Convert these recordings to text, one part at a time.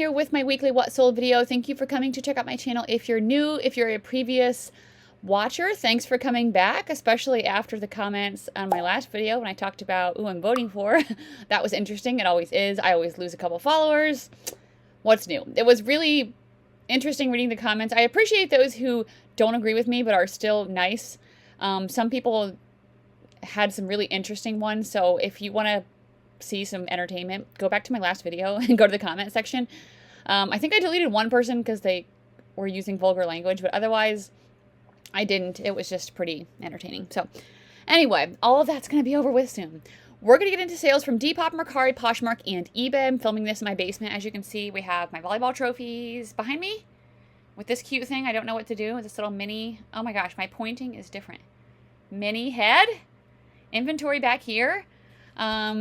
Here with my weekly what sold video. Thank you for coming to check out my channel. If you're new, if you're a previous watcher, thanks for coming back, especially after the comments on my last video when I talked about who I'm voting for. That was interesting. It always is. I always lose a couple followers. What's new? It was really interesting reading the comments. I appreciate those who don't agree with me but are still nice. Some people had some really interesting ones, so if you want to see some entertainment, go back to my last video and go to the comment section. I think I deleted one person because they were using vulgar language, but otherwise I didn't. It was just pretty entertaining. So anyway, all of that's going to be over with soon. We're going to get into sales from Depop, Merari, Poshmark, and eBay. I'm filming this in my basement. As you can see, we have my volleyball trophies behind me with this cute thing. I don't know what to do with this little mini. Oh my gosh, my pointing is different. Mini head. Inventory back here.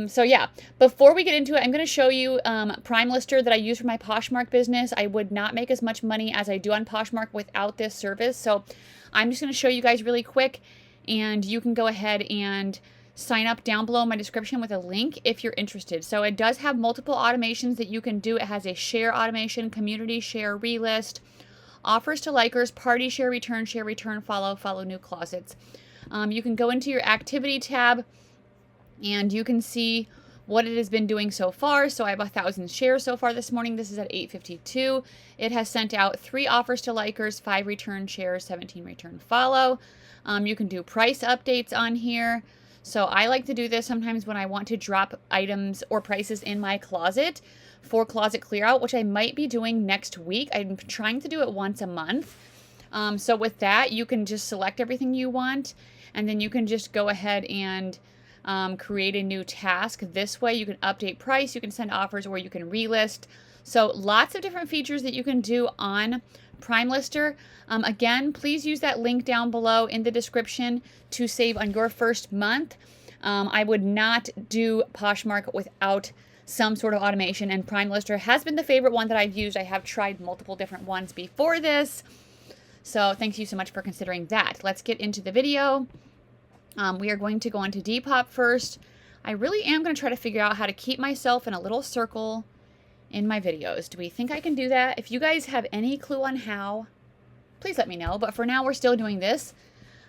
So yeah, before we get into it, I'm going to show you Prime Lister that I use for my Poshmark business. I would not make as much money as I do on Poshmark without this service. So I'm just going to show you guys really quick, and you can go ahead and sign up down below in my description with a link if you're interested. So it does have multiple automations that you can do. It has a share automation, community share, relist, offers to likers, party share, return, follow new closets. You can go into your activity tab and you can see what it has been doing so far. So I have 1,000 shares so far this morning. This is at 8:52. It has sent out 3 offers to likers, 5 return shares, 17 return follow. You can do price updates on here. So I like to do this sometimes when I want to drop items or prices in my closet for closet clear out, which I might be doing next week. I'm trying to do it once a month. So with that, you can just select everything you want, and then you can just go ahead and create a new task. This way you can update price, you can send offers, or you can relist. So lots of different features that you can do on Prime Lister. Again, please use that link down below in the description to save on your first month. I would not do Poshmark without some sort of automation, and Prime Lister has been the favorite one that I've used. I have tried multiple different ones before this. So thank you so much for considering that. Let's get into the video. We are going to go on to Depop first. I really am going to try to figure out how to keep myself in a little circle in my videos. Do we think I can do that? If you guys have any clue on how, please let me know. But for now, we're still doing this.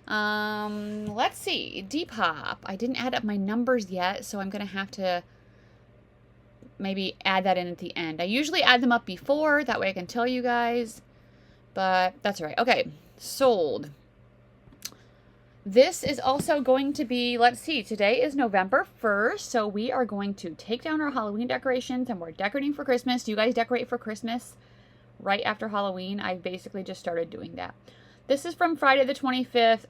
Let's see. Depop. I didn't add up my numbers yet, so I'm going to have to maybe add that in at the end. I usually add them up before. That way I can tell you guys. But that's all right. Okay. Sold. This is also going to be, let's see, today is November 1st, so we are going to take down our Halloween decorations, and we're decorating for Christmas. Do you guys decorate for Christmas right after Halloween? I basically just started doing that. This is from Friday the 25th,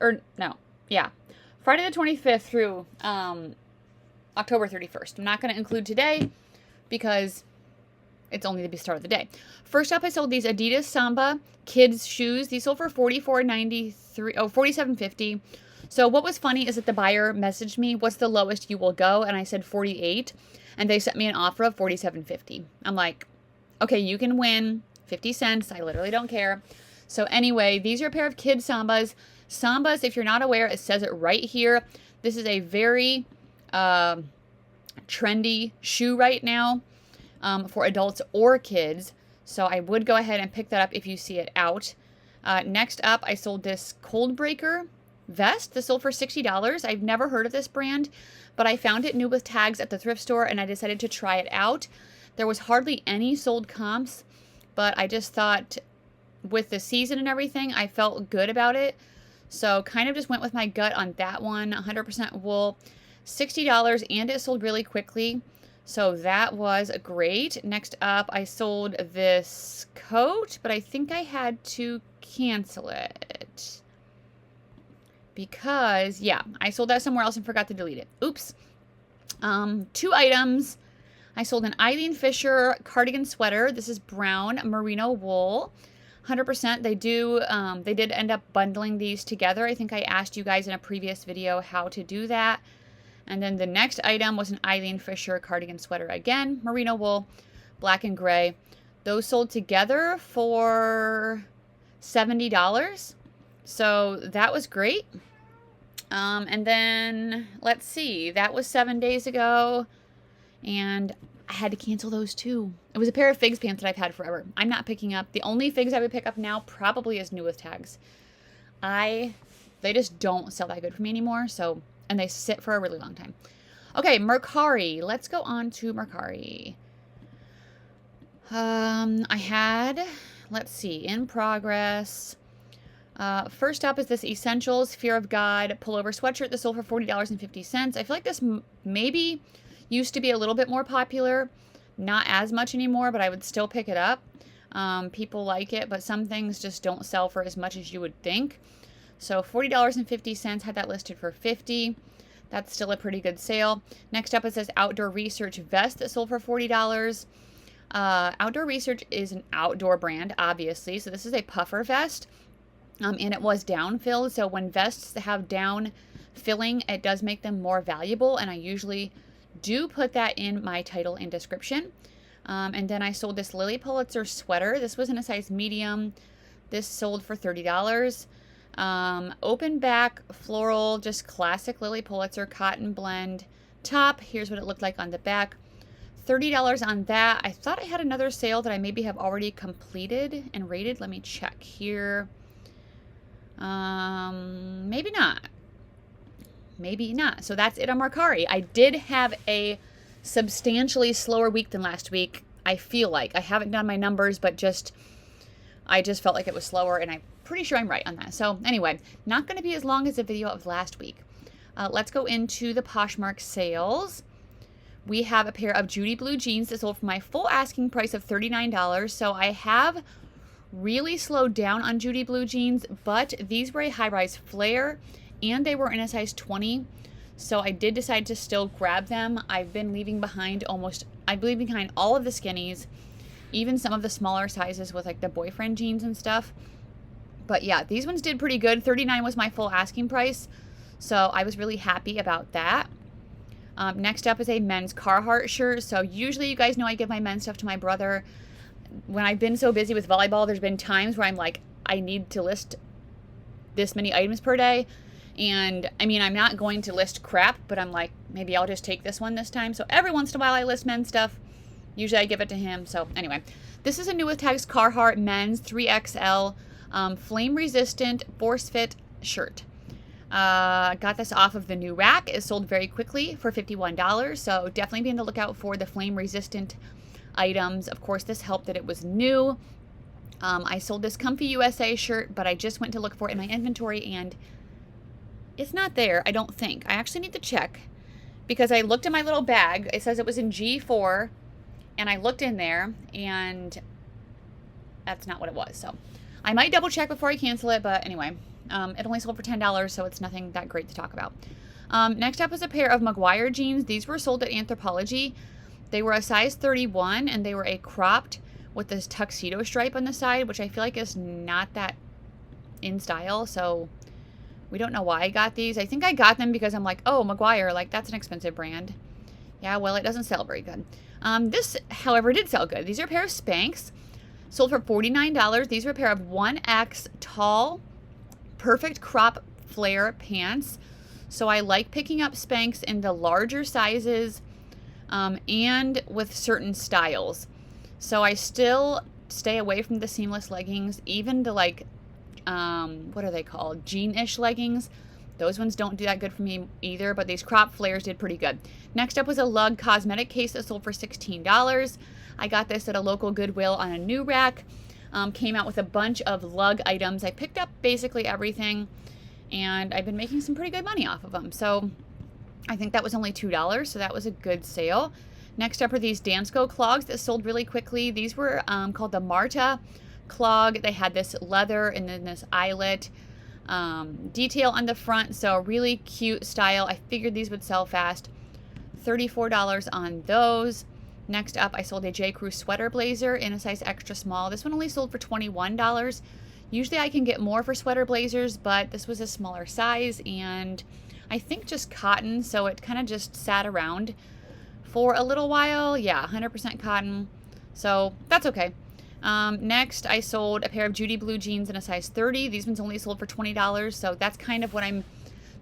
Friday the 25th through October 31st. I'm not going to include today because it's only the start of the day. First up, I sold these Adidas Samba kids shoes. These sold for $47.50. So what was funny is that the buyer messaged me, what's the lowest you will go? And I said 48, and they sent me an offer of $47.50. I'm like, okay, you can win 50 cents. I literally don't care. So anyway, these are a pair of kid Sambas. Sambas, if you're not aware, it says it right here. This is a very trendy shoe right now. For adults or kids. So I would go ahead and pick that up if you see it out. Next up, I sold this Cold Breaker vest. This sold for $60. I've never heard of this brand, but I found it new with tags at the thrift store, and I decided to try it out. There was hardly any sold comps, but I just thought with the season and everything, I felt good about it. So kind of just went with my gut on that one. 100% wool, $60, and it sold really quickly. So that was great. Next up, I sold this coat, but I think I had to cancel it because, yeah, I sold that somewhere else and forgot to delete it. Oops. 2 items. I sold an Eileen Fisher cardigan sweater. This is brown merino wool. 100%. They did end up bundling these together. I think I asked you guys in a previous video how to do that. And then the next item was an Eileen Fisher cardigan sweater. Again, merino wool, black and gray. Those sold together for $70. So that was great. And then, let's see, that was 7 days ago. And I had to cancel those too. It was a pair of Figs pants that I've had forever. I'm not picking up. The only Figs I would pick up now probably is new with tags. They just don't sell that good for me anymore. So, and they sit for a really long time. Okay, Mercari. Let's go on to Mercari. I had, let's see, in progress. First up is this Essentials Fear of God pullover sweatshirt that sold for $40.50. I feel like this maybe used to be a little bit more popular. Not as much anymore, but I would still pick it up. People like it, but some things just don't sell for as much as you would think. So $40.50, had that listed for $50. That's still a pretty good sale. Next up, it says Outdoor Research vest that sold for $40. Outdoor Research is an outdoor brand, obviously. So this is a puffer vest, and it was down-filled. So when vests have down filling, it does make them more valuable, and I usually do put that in my title and description. And then I sold this Lily Pulitzer sweater. This was in a size medium. This sold for $30. Open back floral, just classic Lily Pulitzer cotton blend top. Here's what it looked like on the back. $30 on that. I thought I had another sale that I maybe have already completed and rated. Let me check here. Maybe not. Maybe not. So that's it on Mercari. I did have a substantially slower week than last week. I feel like I haven't done my numbers, but I just felt like it was slower, and I'm pretty sure I'm right on that. So anyway, not going to be as long as the video of last week. Let's go into the Poshmark sales. We have a pair of Judy blue jeans that sold for my full asking price of $39. So I have really slowed down on Judy blue jeans, but these were a high-rise flare, and they were in a size 20. So I did decide to still grab them. I've been leaving behind all of the skinnies, even some of the smaller sizes with like the boyfriend jeans and stuff. But yeah, these ones did pretty good. $39 was my full asking price. So I was really happy about that. Next up is a men's Carhartt shirt. So usually you guys know I give my men's stuff to my brother. When I've been so busy with volleyball, there's been times where I'm like, I need to list this many items per day. And I mean, I'm not going to list crap, but I'm like, maybe I'll just take this one this time. So every once in a while I list men's stuff. Usually I give it to him. So anyway, this is a new with tags Carhartt men's 3XL flame resistant force fit shirt. Got this off of the new rack. It sold very quickly for $51. So definitely be on the lookout for the flame resistant items. Of course, this helped that it was new. I sold this Comfy USA shirt, but I just went to look for it in my inventory and it's not there, I don't think. I actually need to check because I looked in my little bag. It says it was in G4 and I looked in there and that's not what it was. So I might double check before I cancel it, but anyway, it only sold for $10, so it's nothing that great to talk about. Next up is a pair of McGuire jeans. These were sold at Anthropologie. They were a size 31 and they were a cropped with this tuxedo stripe on the side, which I feel like is not that in style. So we don't know why I got these. I think I got them because I'm like, oh, McGuire, like that's an expensive brand. Yeah, well, it doesn't sell very good. This, however, did sell good. These are a pair of Spanx. Sold for $49. These are a pair of 1X tall, perfect crop flare pants. So I like picking up Spanx in the larger sizes and with certain styles. So I still stay away from the seamless leggings, even the like, what are they called? Jean-ish leggings. Those ones don't do that good for me either, but these crop flares did pretty good. Next up was a Lug cosmetic case that sold for $16. I got this at a local Goodwill on a new rack. Came out with a bunch of Lug items. I picked up basically everything, and I've been making some pretty good money off of them. So I think that was only $2, so that was a good sale. Next up are these Dansko clogs that sold really quickly. These were called the Marta clog. They had this leather and then this eyelet detail on the front, so really cute style. I figured these would sell fast. $34 on those. Next up, I sold a J. Crew sweater blazer in a size extra small. This one only sold for $21. Usually I can get more for sweater blazers, but this was a smaller size and I think just cotton, so it kind of just sat around for a little while. Yeah, 100% cotton, so that's okay. Next, I sold a pair of Judy blue jeans in a size 30. These ones only sold for $20, so that's kind of what I'm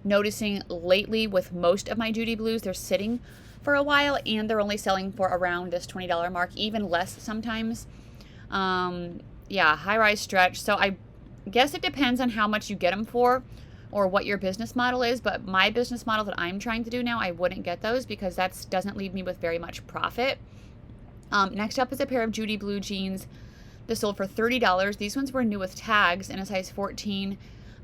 noticing lately with most of my Judy blues. They're sitting for a while, and they're only selling for around this $20 mark, even less sometimes. Yeah, high-rise stretch. So I guess it depends on how much you get them for or what your business model is, but my business model that I'm trying to do now, I wouldn't get those because that doesn't leave me with very much profit. Next up is a pair of Judy blue jeans. This sold for $30. These ones were new with tags in a size 14.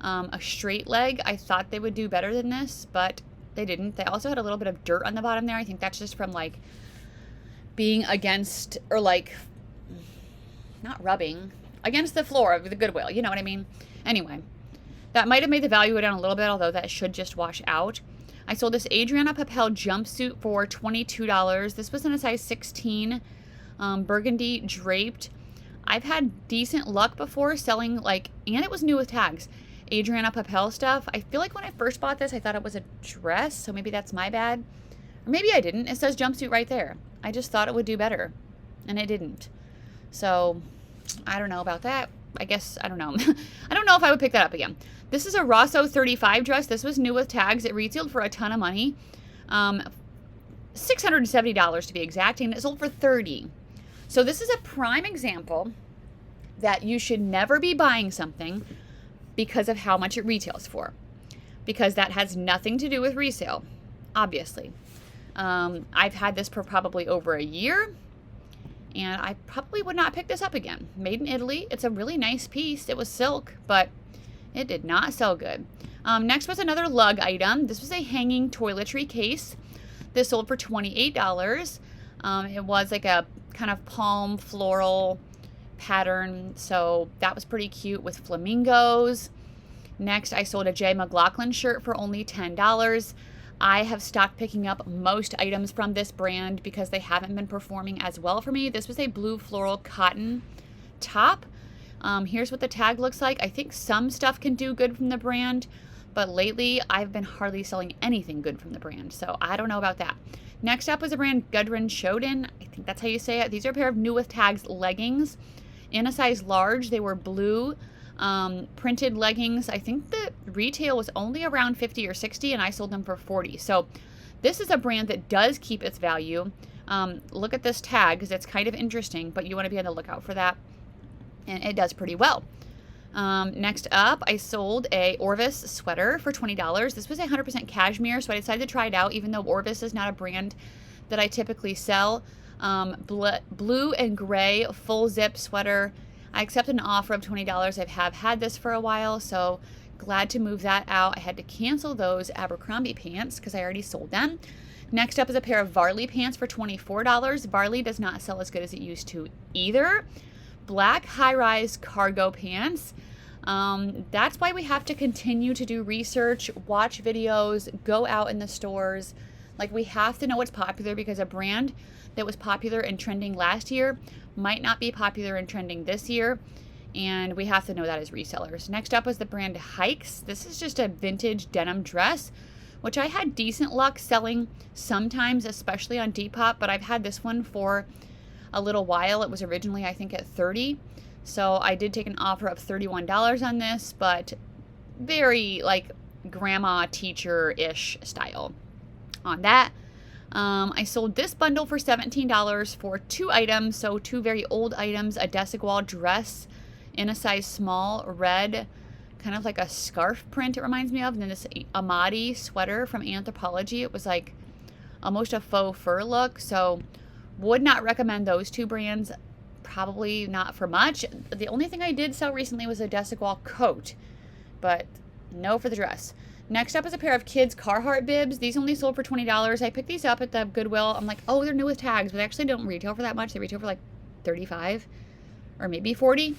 A straight leg. I thought they would do better than this, but they didn't. They also had a little bit of dirt on the bottom there. I think that's just from like being against, or like not rubbing against the floor of the Goodwill. You know what I mean? Anyway, that might have made the value go down a little bit, although that should just wash out. I sold this Adriana Papel jumpsuit for $22. This was in a size 16, burgundy draped. I've had decent luck before selling and it was new with tags, Adriana Papel stuff. I feel like when I first bought this, I thought it was a dress, so maybe that's my bad. Or maybe I didn't. It says jumpsuit right there. I just thought it would do better, and it didn't. So, I don't know about that. I guess, I don't know. I don't know if I would pick that up again. This is a Rosso 35 dress. This was new with tags. It retailed for a ton of money. $670 to be exact, and it sold for $30. So this is a prime example that you should never be buying something because of how much it retails for, because that has nothing to do with resale, obviously. I've had this for probably over a year, and I probably would not pick this up again. Made in Italy. It's a really nice piece. It was silk, but it did not sell good. Next was another lug item. This was a hanging toiletry case. This sold for $28. It was like a kind of palm floral pattern, so that was pretty cute with flamingos. Next, I sold a J. McLaughlin shirt for only $10. I have stopped picking up most items from this brand because they haven't been performing as well for me. This was a blue floral cotton top. Here's what the tag looks like. I think some stuff can do good from the brand, but lately I've been hardly selling anything good from the brand, so I don't know about that. Next up was a brand Gudrun Shoden. I think that's how you say it. These are a pair of new with tags leggings in a size large. They were blue printed leggings. I think the retail was only around $50 or $60, and I sold them for $40. So this is a brand that does keep its value. Look at this tag because it's kind of interesting, but you want to be on the lookout for that, and it does pretty well. Next up, I sold a Orvis sweater for $20. This was 100% cashmere, so I decided to try it out, even though Orvis is not a brand that I typically sell. Blue and gray full zip sweater. I accepted an offer of $20. I have had this for a while, so glad to move that out. I had to cancel those Abercrombie pants because I already sold them. Next up is a pair of Varley pants for $24. Varley does not sell as good as it used to either. Black high-rise cargo pants. That's why we have to continue to do research, watch videos, go out in the stores. Like, we have to know what's popular, because a brand that was popular and trending last year might not be popular and trending this year, and we have to know that as resellers. Next up was the brand Hikes. This is just a vintage denim dress, which I had decent luck selling sometimes, especially on Depop, but I've had this one for a little while. It was originally, I think, at $30. So I did take an offer of $31 on this, but very like grandma teacher-ish style on that. I sold this bundle for $17 for 2 items. So 2 very old items, a Desigual dress in a size small, red, kind of like a scarf print it reminds me of, and then this Amati sweater from Anthropologie. It was like almost a faux fur look, so would not recommend those 2 brands. Probably not for much. The only thing I did sell recently was a Desigual coat, but no for the dress. Next up is a pair of kids Carhartt bibs. These only sold for $20. I picked these up at the Goodwill. I'm like, oh, they're new with tags, but they actually don't retail for that much. They retail for like $35 or maybe $40.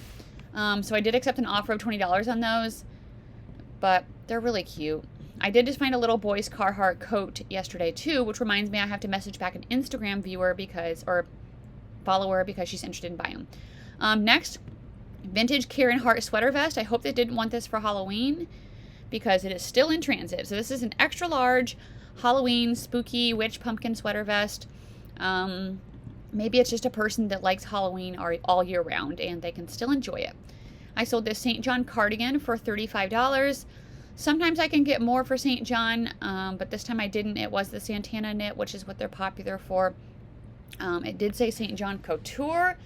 So I did accept an offer of $20 on those, but they're really cute. I did just find a little boy's Carhartt coat yesterday too, which reminds me I have to message back an Instagram viewer or follower because she's interested in buying them. Next, vintage Karen Hart sweater vest. I hope they didn't want this for Halloween because it is still in transit. So this is an extra large Halloween spooky witch pumpkin sweater vest. Maybe it's just a person that likes Halloween all year round and they can still enjoy it. I sold this St. John cardigan for $35. Sometimes I can get more for St. John, but this time I didn't. It was the Santana knit, which is what they're popular for. It did say St. John Couture.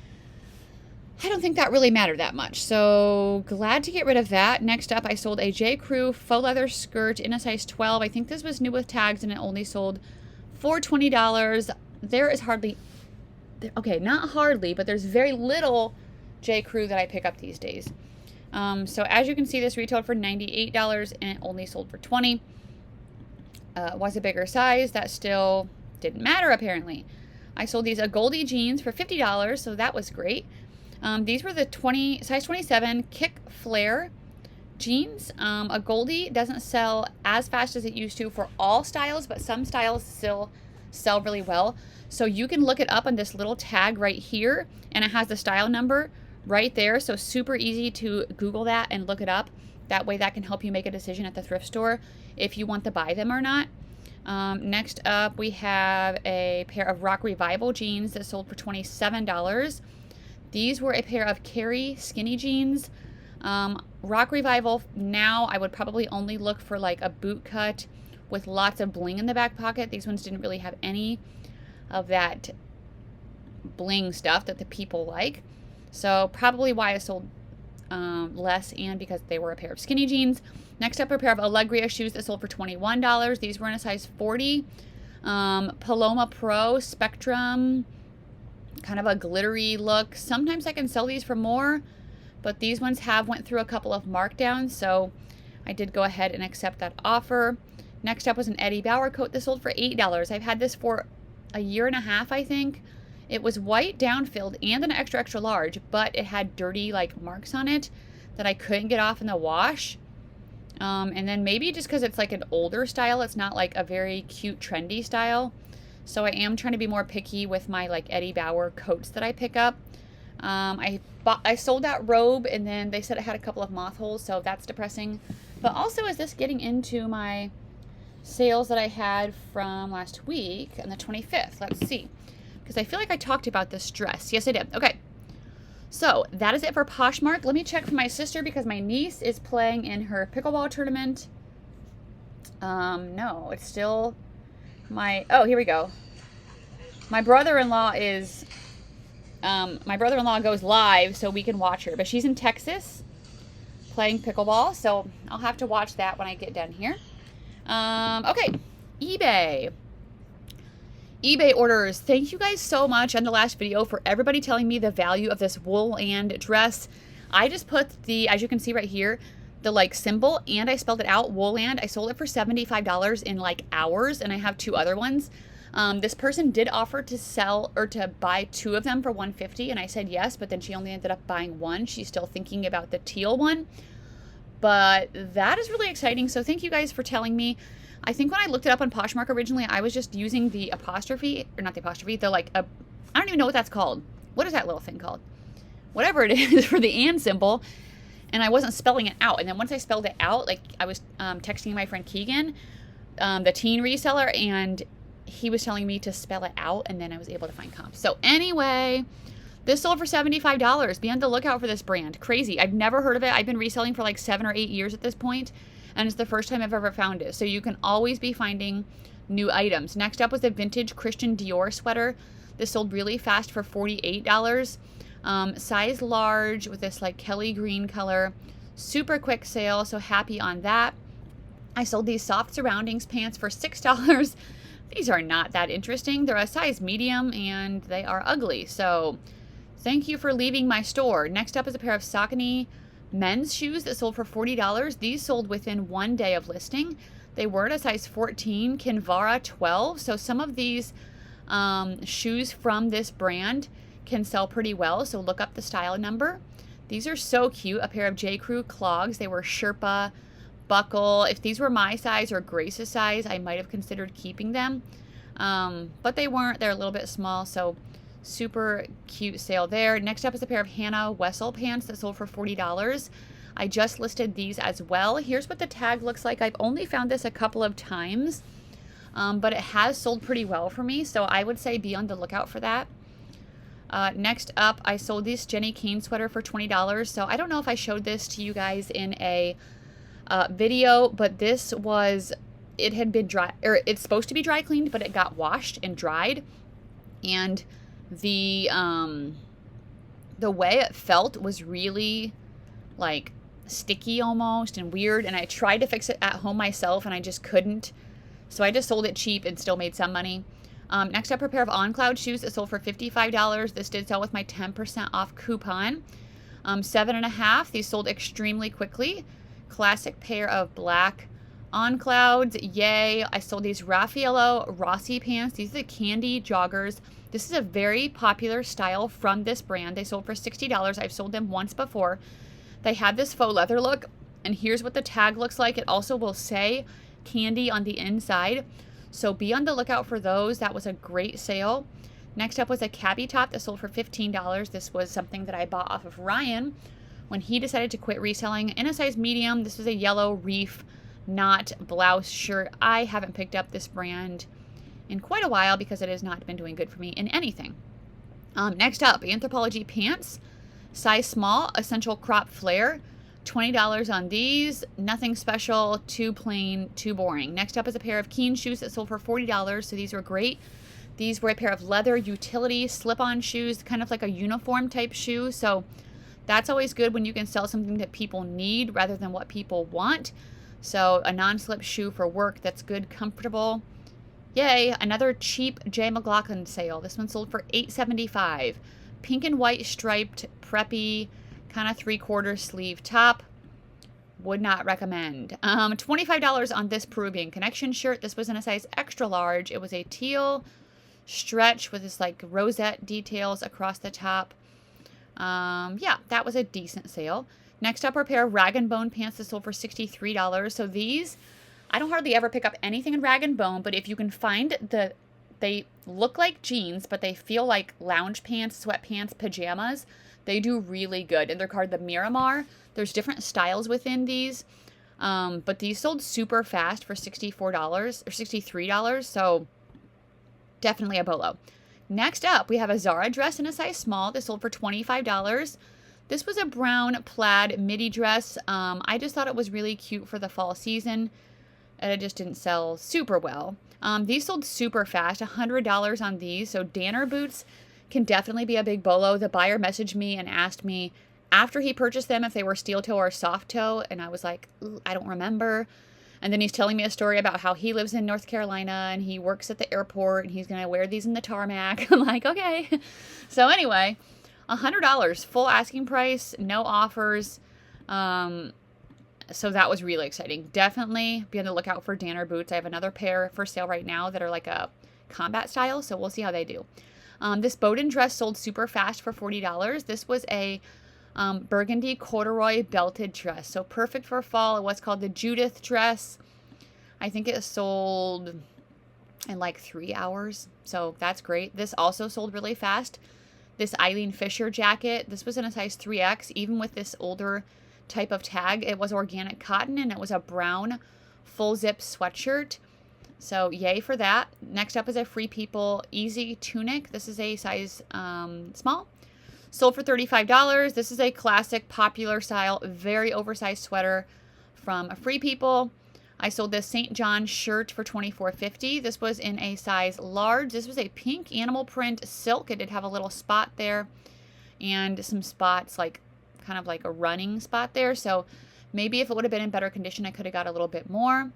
I don't think that really mattered that much, so glad to get rid of that. Next up, I sold a J. Crew faux leather skirt in a size 12. I think this was new with tags, and it only sold for $20. There is hardly, okay, not hardly, but there's very little J. Crew that I pick up these days. So as you can see, this retailed for $98, and it only sold for $20. Was a bigger size. That still didn't matter, apparently. I sold these Goldie jeans for $50, so that was great. These were the size 27 kick flare jeans. A Goldie doesn't sell as fast as it used to for all styles, but some styles still sell really well. So you can look it up on this little tag right here, and it has the style number right there. So super easy to Google that and look it up. That way that can help you make a decision at the thrift store if you want to buy them or not. Next up, we have a pair of Rock Revival jeans that sold for $27. These were a pair of Carry skinny jeans. Rock Revival, now I would probably only look for like a boot cut with lots of bling in the back pocket. These ones didn't really have any of that bling stuff that the people like. So probably why I sold less, and because they were a pair of skinny jeans. Next up, a pair of Allegria shoes that sold for $21. These were in a size 40. Paloma Pro Spectrum, kind of a glittery look. Sometimes I can sell these for more, but these ones went through a couple of markdowns, so I did go ahead and accept that offer. Next up was an Eddie Bauer coat that sold for $8. I've had this for a year and a half, I think. It was white down-filled and an extra, extra large, but it had dirty like marks on it that I couldn't get off in the wash. And then maybe just because it's like an older style, it's not like a very cute, trendy style. So I am trying to be more picky with my like Eddie Bauer coats that I pick up. I sold that robe, and then they said it had a couple of moth holes, so that's depressing. But also, is this getting into my sales that I had from last week on the 25th? Let's see. Because I feel like I talked about this dress. Yes, I did. Okay. So that is it for Poshmark. Let me check for my sister because my niece is playing in her pickleball tournament. No, it's still oh, here we go. My brother-in-law goes live so we can watch her, but she's in Texas playing pickleball, so I'll have to watch that when I get done here. Okay, eBay orders. Thank you guys so much on the last video for everybody telling me the value of this wool and dress. I just put the, as you can see right here, the like symbol, and I spelled it out, Woolland. I sold it for $75 in like hours, and I have two other ones. This person did offer to sell or to buy two of them for $150, and I said yes, but then she only ended up buying one. She's still thinking about the teal one, but that is really exciting. So thank you guys for telling me. I think when I looked it up on Poshmark originally, I was just using the apostrophe, or not the apostrophe, the like, I don't even know what that's called. What is that little thing called? Whatever it is for the and symbol. And I wasn't spelling it out. And then once I spelled it out, like I was texting my friend Keegan, the teen reseller, and he was telling me to spell it out, and then I was able to find comps. So anyway, this sold for $75. Be on the lookout for this brand. Crazy. I've never heard of it. I've been reselling for like 7 or 8 years at this point, and it's the first time I've ever found it. So you can always be finding new items. Next up was a vintage Christian Dior sweater. This sold really fast for $48. Size large with this like Kelly green color. Super quick sale, so happy on that. I sold these soft surroundings pants for $6. These are not that interesting. They're a size medium and they are ugly. So thank you for leaving my store. Next up is a pair of Saucony men's shoes that sold for $40. These sold within 1 day of listing. They were at a size 14, Kinvara 12. So some of these shoes from this brand can sell pretty well. So look up the style number. These are so cute. A pair of J. Crew clogs. They were Sherpa buckle. If these were my size or Grace's size, I might have considered keeping them. But they weren't. They're a little bit small. So super cute sale there. Next up is a pair of Hannah Wessel pants that sold for $40. I just listed these as well. Here's what the tag looks like. I've only found this a couple of times, but it has sold pretty well for me. So I would say be on the lookout for that. Next up, I sold this Jenny Kane sweater for $20. So I don't know if I showed this to you guys in a video, but this was, it had been dry, or it's supposed to be dry cleaned, but it got washed and dried, and the way it felt was really like sticky almost and weird, and I tried to fix it at home myself and I just couldn't, so I just sold it cheap and still made some money. Next up, a pair of On Cloud shoes that sold for $55. This did sell with my 10% off coupon. 7.5, these sold extremely quickly. Classic pair of black On Clouds, yay. I sold these Raffaello Rossi pants. These are the candy joggers. This is a very popular style from this brand. They sold for $60. I've sold them once before. They have this faux leather look, and here's what the tag looks like. It also will say candy on the inside, so be on the lookout for those. That was a great sale. Next up was a cabbie top that sold for $15. This was something that I bought off of Ryan when he decided to quit reselling, in a size medium. This was a yellow reef knot blouse shirt. I haven't picked up this brand in quite a while because it has not been doing good for me in anything. Next up, Anthropologie pants, size small, essential crop flare. $20 on these. Nothing special, too plain, too boring. Next up is a pair of Keen shoes that sold for $40, so these were great. These were a pair of leather utility slip-on shoes, kind of like a uniform type shoe, so that's always good when you can sell something that people need rather than what people want. So a non-slip shoe for work that's good, comfortable. Yay, another cheap J. McLaughlin sale. This one sold for $8.75. Pink and white striped, preppy, kind of 3/4 sleeve top. Would not recommend. $25 on this Peruvian Connection shirt. This was in a size extra large. It was a teal stretch with this like rosette details across the top. Yeah, that was a decent sale. Next up are a pair of Rag & Bone pants that sold for $63. So these, I don't hardly ever pick up anything in Rag & Bone, but if you can find they look like jeans, but they feel like lounge pants, sweatpants, pajamas. They do really good, and they're called the Miramar. There's different styles within these, but these sold super fast for $64 or $63, so definitely a bolo. Next up, we have a Zara dress in a size small. This sold for $25. This was a brown plaid midi dress. I just thought it was really cute for the fall season, and it just didn't sell super well. These sold super fast, $100 on these, so Danner boots can definitely be a big bolo. The buyer messaged me and asked me after he purchased them if they were steel toe or soft toe, and I was like, I don't remember. And then he's telling me a story about how he lives in North Carolina and he works at the airport and he's going to wear these in the tarmac. I'm like, okay. So anyway, $100, full asking price, no offers. So that was really exciting. Definitely be on the lookout for Danner boots. I have another pair for sale right now that are like a combat style, so we'll see how they do. This Bowden dress sold super fast for $40. This was a burgundy corduroy belted dress, so perfect for fall. It was called the Judith dress. I think it sold in like 3 hours, so that's great. This also sold really fast. This Eileen Fisher jacket, this was in a size 3X, even with this older type of tag. It was organic cotton and it was a brown full zip sweatshirt. So yay for that. Next up is a Free People Easy tunic. This is a size small. Sold for $35. This is a classic popular style, very oversized sweater from Free People. I sold this St. John shirt for $24.50. This was in a size large. This was a pink animal print silk. It did have a little spot there and some spots like kind of like a running spot there. So maybe if it would have been in better condition, I could have got a little bit more.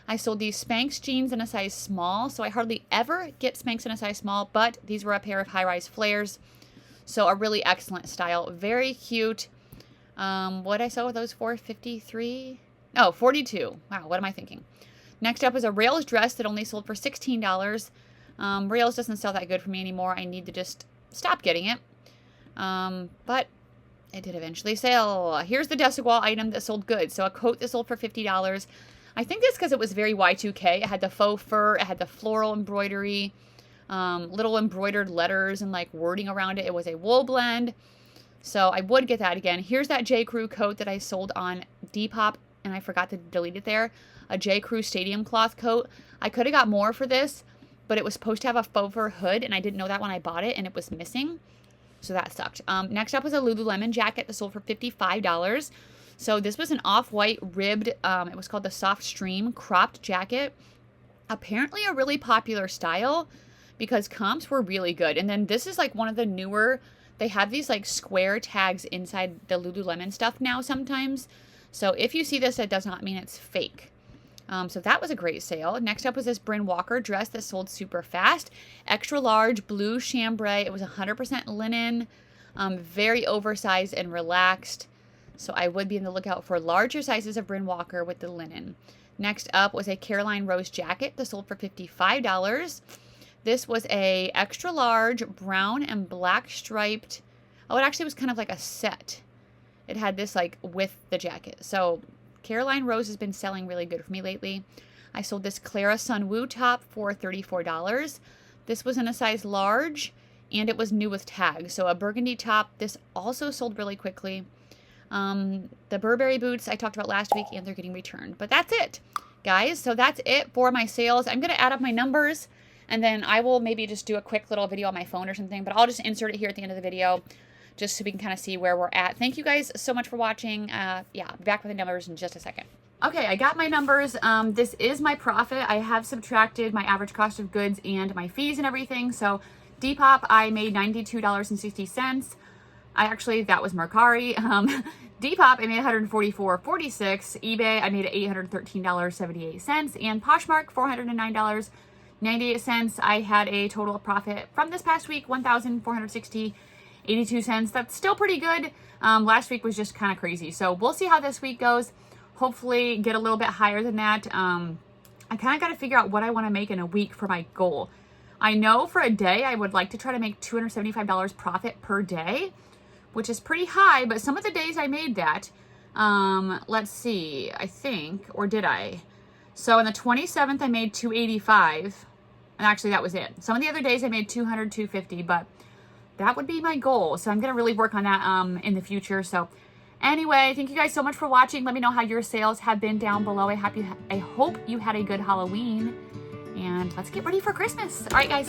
I sold these Spanx jeans in a size small, so I hardly ever get Spanx in a size small, but these were a pair of high-rise flares, so a really excellent style. Very cute. What I sell with those for? 53? Oh, 42. Wow, what am I thinking? Next up is a Rails dress that only sold for $16. Rails doesn't sell that good for me anymore. I need to just stop getting it. But it did eventually sell. Here's the Desigual item that sold good. So a coat that sold for $50. I think that's because it was very Y2K. It had the faux fur, it had the floral embroidery, little embroidered letters and like wording around it. It was a wool blend. So I would get that again. Here's that J. Crew coat that I sold on Depop, and I forgot to delete it there. A J. Crew stadium cloth coat. I could have got more for this, but it was supposed to have a faux fur hood, and I didn't know that when I bought it, and it was missing. So that sucked. Next up was a Lululemon jacket that sold for $55. So this was an off-white ribbed, it was called the Soft Stream cropped jacket. Apparently a really popular style because comps were really good. And then this is like one of the newer, they have these like square tags inside the Lululemon stuff now sometimes. So if you see this, that does not mean it's fake. So that was a great sale. Next up was this Bryn Walker dress that sold super fast. Extra large blue chambray. It was 100% linen, very oversized and relaxed. So I would be on the lookout for larger sizes of Bryn Walker with the linen. Next up was a Caroline Rose jacket that sold for $55. This was a extra large brown and black striped. Oh, it actually was kind of like a set. It had this like with the jacket. So Caroline Rose has been selling really good for me lately. I sold this Clara Sunwoo top for $34. This was in a size large and it was new with tags. So a burgundy top. This also sold really quickly. The Burberry boots I talked about last week and they're getting returned. But that's it, guys. So that's it for my sales. I'm going to add up my numbers and then I will maybe just do a quick little video on my phone or something. But I'll just insert it here at the end of the video, just so we can kind of see where we're at. Thank you guys so much for watching. Yeah, back with the numbers in just a second. Okay, I got my numbers. This is my profit. I have subtracted my average cost of goods and my fees and everything. So Depop, I made $92.60. That was Merari. Depop, I made $144.46. eBay, I made $813.78. And Poshmark, $409.98. I had a total profit from this past week, $1,460.82. That's still pretty good. Last week was just kind of crazy. So we'll see how this week goes. Hopefully get a little bit higher than that. I kind of got to figure out what I want to make in a week for my goal. I know for a day, I would like to try to make $275 profit per day, which is pretty high, but some of the days I made that. Let's see, I think, or did I? So on the 27th, I made $285, and actually that was it. Some of the other days I made $200, $250, but that would be my goal. So I'm going to really work on that in the future. So anyway, thank you guys so much for watching. Let me know how your sales have been down below. I hope you had a good Halloween, and let's get ready for Christmas. All right, guys.